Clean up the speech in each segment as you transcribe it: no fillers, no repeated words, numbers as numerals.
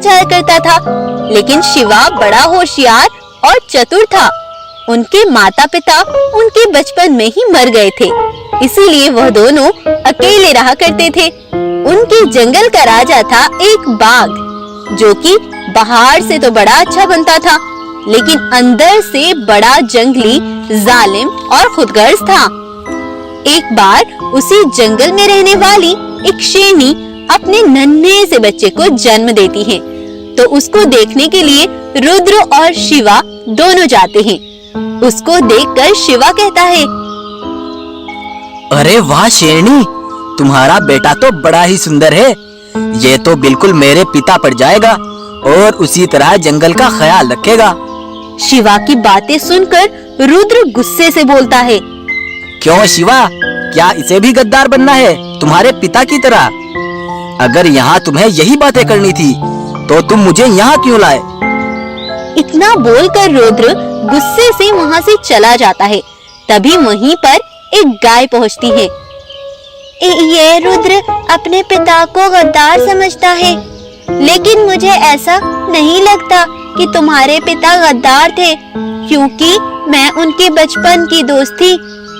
जाया करता था, लेकिन शिवा बड़ा होशियार और चतुर था। उनके माता पिता उनके बचपन में ही मर गए थे, इसीलिए वह दोनों अकेले रहा करते थे। उनके जंगल का राजा था एक बाघ, जो कि बाहर से तो बड़ा अच्छा बनता था, लेकिन अंदर से बड़ा जंगली, जालिम और खुदगर्ज था। एक बार उसी जंगल में रहने वाली एक शेरनी अपने नन्हे से बच्चे को जन्म देती है, तो उसको देखने के लिए रुद्र और शिवा दोनों जाते हैं। उसको देखकर शिवा कहता है, अरे वाह शेरनी, तुम्हारा बेटा तो बड़ा ही सुंदर है। ये तो बिल्कुल मेरे पिता पर जाएगा और उसी तरह जंगल का ख्याल रखेगा। शिवा की बातें सुनकर रुद्र गुस्से से बोलता है, क्यों शिवा, क्या इसे भी गद्दार बनना है तुम्हारे पिता की तरह? अगर यहाँ तुम्हें यही बातें करनी थी तो तुम मुझे यहाँ क्यों लाए? इतना बोलकर रुद्र गुस्से से वहाँ से चला जाता है। तभी वहीं पर एक गाय पहुँचती है। ये रुद्र अपने पिता को गद्दार समझता है, लेकिन मुझे ऐसा नहीं लगता कि तुम्हारे पिता गद्दार थे, क्योंकि मैं उनके बचपन की दोस्त थी।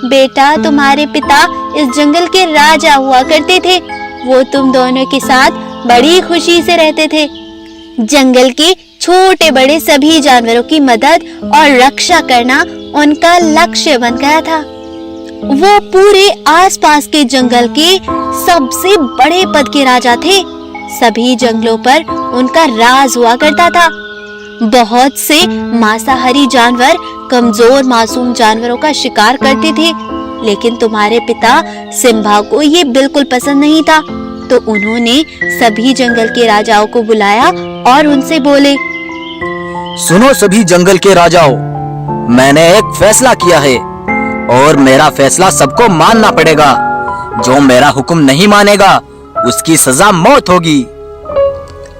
बेटा, तुम्हारे पिता इस जंगल के राजा हुआ करते थे। वो तुम दोनों के साथ बड़ी खुशी से रहते थे। जंगल के छोटे बड़े सभी जानवरों की मदद और रक्षा करना उनका लक्ष्य बन गया था। वो पूरे आसपास के जंगल के सबसे बड़े पद के राजा थे। सभी जंगलों पर उनका राज हुआ करता था। बहुत से मांसाहारी जानवर कमजोर मासूम जानवरों का शिकार करते थे, लेकिन तुम्हारे पिता सिम्बा को ये बिल्कुल पसंद नहीं था। तो उन्होंने सभी जंगल के राजाओं को बुलाया और उनसे बोले, सुनो सभी जंगल के राजाओं, मैंने एक फैसला किया है और मेरा फैसला सबको मानना पड़ेगा। जो मेरा हुक्म नहीं मानेगा उसकी सजा मौत होगी।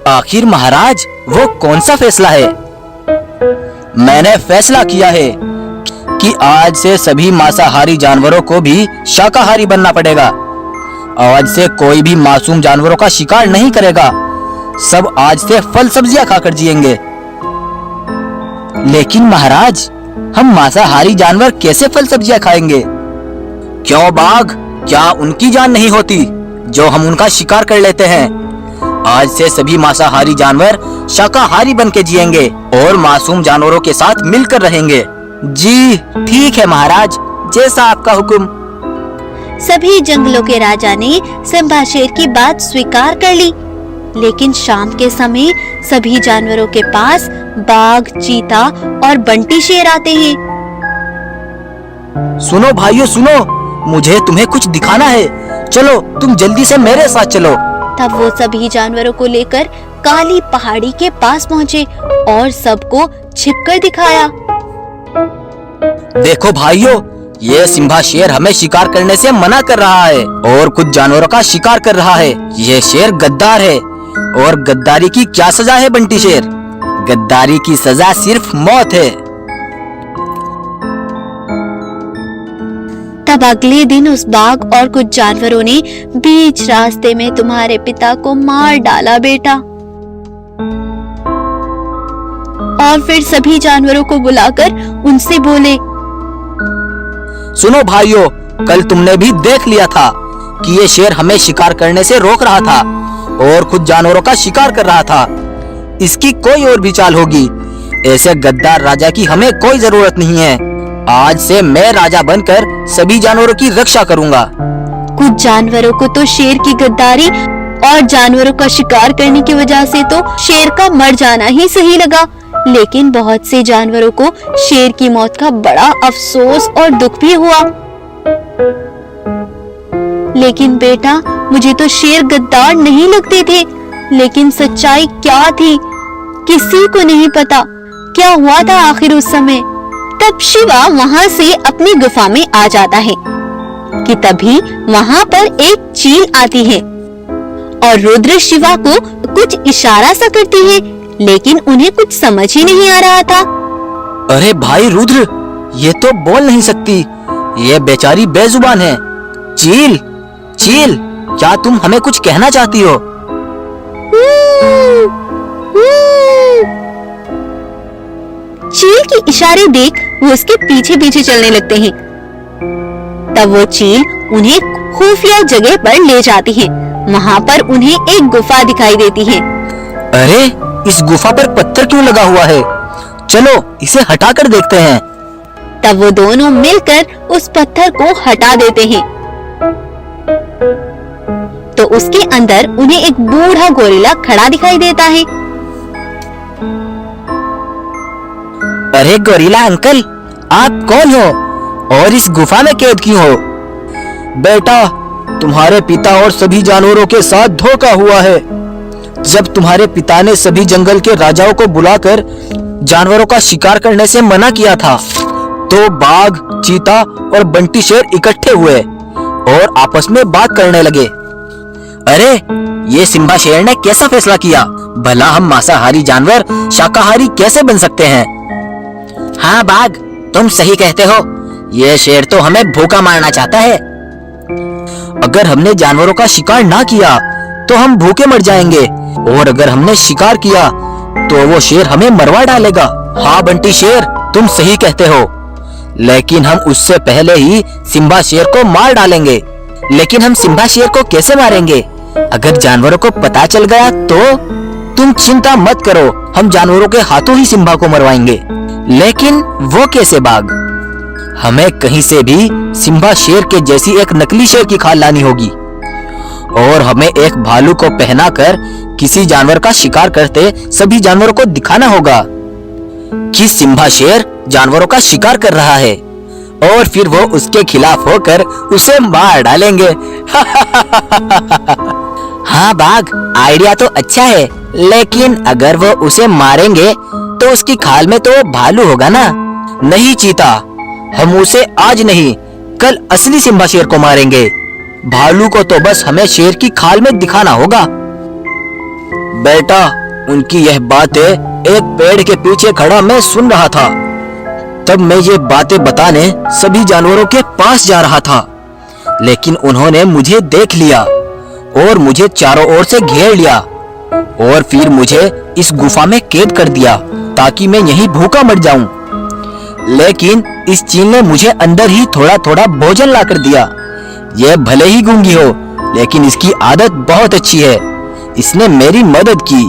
आखिर महाराज, वो कौन सा फैसला है? मैंने फैसला किया है कि आज से सभी मांसाहारी जानवरों को भी शाकाहारी बनना पड़ेगा। आज से कोई भी मासूम जानवरों का शिकार नहीं करेगा। सब आज से फल सब्जियां खाकर जिएंगे। लेकिन महाराज, हम मांसाहारी जानवर कैसे फल सब्जियां खाएंगे? क्यों बाघ, क्या उनकी जान नहीं होती जो हम उनका शिकार कर लेते हैं? आज से सभी मांसाहारी जानवर शाकाहारी बन के जिएंगे और मासूम जानवरों के साथ मिलकर रहेंगे। जी ठीक है महाराज, जैसा आपका हुक्म। सभी जंगलों के राजा ने सिम्बा शेर की बात स्वीकार कर ली। लेकिन शाम के समय सभी जानवरों के पास बाघ, चीता और बंटी शेर आते हैं। सुनो भाइयों सुनो, मुझे तुम्हें कुछ दिखाना है। चलो तुम जल्दी से मेरे साथ चलो। तब वो सभी जानवरों को लेकर काली पहाड़ी के पास पहुँचे और सबको छिपकर दिखाया। देखो भाइयों, ये सिम्बा शेर हमें शिकार करने से मना कर रहा है और कुछ जानवरों का शिकार कर रहा है। ये शेर गद्दार है और गद्दारी की क्या सजा है बंटी शेर? गद्दारी की सजा सिर्फ मौत है। तब अगले दिन उस बाघ और कुछ जानवरों ने बीच रास्ते में तुम्हारे पिता को मार डाला बेटा। और फिर सभी जानवरों को बुलाकर उनसे बोले, सुनो भाइयों, कल तुमने भी देख लिया था कि ये शेर हमें शिकार करने से रोक रहा था और खुद जानवरों का शिकार कर रहा था। इसकी कोई और भी चाल होगी। ऐसे गद्दार राजा की हमें कोई जरूरत नहीं है। आज से मैं राजा बनकर सभी जानवरों की रक्षा करूंगा। कुछ जानवरों को तो शेर की गद्दारी और जानवरों का शिकार करने की वजह से तो शेर का मर जाना ही सही लगा, लेकिन बहुत से जानवरों को शेर की मौत का बड़ा अफसोस और दुख भी हुआ। लेकिन बेटा, मुझे तो शेर गद्दार नहीं लगते थे, लेकिन सच्चाई क्या थी किसी को नहीं पता। क्या हुआ था आखिर उस समय? तब शिवा वहां से अपनी गुफा में आ जाता है कि तभी वहां पर एक चील आती है और रुद्र शिवा को कुछ इशारा सा करती है, लेकिन उन्हें कुछ समझ ही नहीं आ रहा था। अरे भाई रुद्र, ये तो बोल नहीं सकती। ये बेचारी बेजुबान है। चील, चील, क्या तुम हमें कुछ कहना चाहती हो? चील के इशारे देख वो उसके पीछे पीछे चलने लगते हैं। तब वो चील उन्हें खुफिया जगह पर ले जाती है। वहाँ पर उन्हें एक गुफा दिखाई देती है। अरे, इस गुफा पर पत्थर क्यों लगा हुआ है? चलो इसे हटाकर देखते हैं। तब वो दोनों मिलकर उस पत्थर को हटा देते हैं। तो उसके अंदर उन्हें एक बूढ़ा गोरिल्ला खड़ा दिखाई देता है। अरे गोरिल्ला अंकल, आप कौन हो और इस गुफा में कैद क्यों हो? बेटा, तुम्हारे पिता और सभी जानवरों के साथ धोखा हुआ है। जब तुम्हारे पिता ने सभी जंगल के राजाओं को बुलाकर जानवरों का शिकार करने से मना किया था, तो बाघ, चीता और बंटी शेर इकट्ठे हुए और आपस में बात करने लगे। अरे, ये सिम्बा शेर ने कैसा फैसला किया? भला हम मांसाहारी जानवर शाकाहारी कैसे बन सकते हैं? हाँ बाघ, तुम सही कहते हो। ये शेर तो हमें भूखा मारना चाहता है। अगर हमने जानवरों का शिकार ना किया तो हम भूखे मर जाएंगे, और अगर हमने शिकार किया तो वो शेर हमें मरवा डालेगा। हाँ बंटी शेर, तुम सही कहते हो, लेकिन हम उससे पहले ही सिम्बा शेर को मार डालेंगे। लेकिन हम सिम्बा शेर को कैसे मारेंगे? अगर जानवरों को पता चल गया तो? तुम चिंता मत करो, हम जानवरों के हाथों ही सिम्बा को मरवाएंगे। लेकिन वो कैसे बाघ? हमें कहीं से भी सिम्बा शेर के जैसी एक नकली शेर की खाल लानी होगी, और हमें एक भालू को पहनाकर किसी जानवर का शिकार करते सभी जानवरों को दिखाना होगा कि सिम्बा शेर जानवरों का शिकार कर रहा है, और फिर वो उसके खिलाफ होकर उसे मार डालेंगे। हाँ बाघ, आइडिया तो अच्छा है, लेकिन अगर वो उसे मारेंगे तो उसकी खाल में तो भालू होगा ना। नहीं चीता, हम उसे आज नहीं कल असली सिम्बा शेर को मारेंगे। भालू को तो बस हमें शेर की खाल में दिखाना होगा। बेटा, उनकी यह बातें एक पेड़ के पीछे खड़ा मैं सुन रहा था। तब मैं ये बातें बताने सभी जानवरों के पास जा रहा था, लेकिन उन्होंने मुझे देख लिया और मुझे चारों ओर से घेर लिया, और फिर मुझे इस गुफा में कैद कर दिया ताकि मैं यहीं भूखा मर जाऊं। लेकिन इस चील ने मुझे अंदर ही थोड़ा थोड़ा भोजन ला कर दिया। यह भले ही गूंगी हो, लेकिन इसकी आदत बहुत अच्छी है। इसने मेरी मदद की।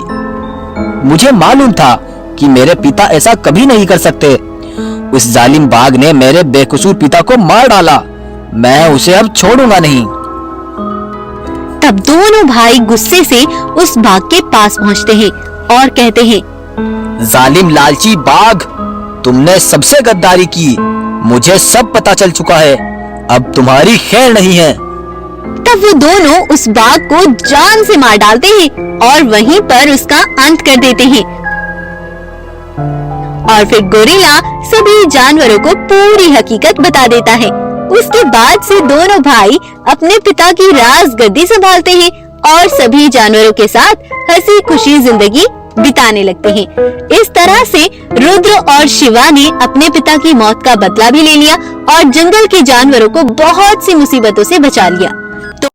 मुझे मालूम था कि मेरे पिता ऐसा कभी नहीं कर सकते। उस जालिम बाघ ने मेरे बेकसूर पिता को मार डाला। मैं उसे अब छोड़ूंगा नहीं। तब दोनों भाई गुस्से से उस बाघ के पास पहुंचते हैं और कहते हैं, जालिम लालची बाघ, तुमने सबसे गद्दारी की। मुझे सब पता चल चुका है, अब तुम्हारी खैर नहीं है। तब वो दोनों उस बाघ को जान से मार डालते हैं और वहीं पर उसका अंत कर देते हैं। और फिर गोरिल्ला सभी जानवरों को पूरी हकीकत बता देता है। उसके बाद से दोनों भाई अपने पिता की राजगद्दी संभालते हैं और सभी जानवरों के साथ हंसी खुशी जिंदगी बिताने लगते हैं। इस तरह से रुद्र और शिवा ने अपने पिता की मौत का बदला भी ले लिया और जंगल के जानवरों को बहुत सी मुसीबतों से बचा लिया।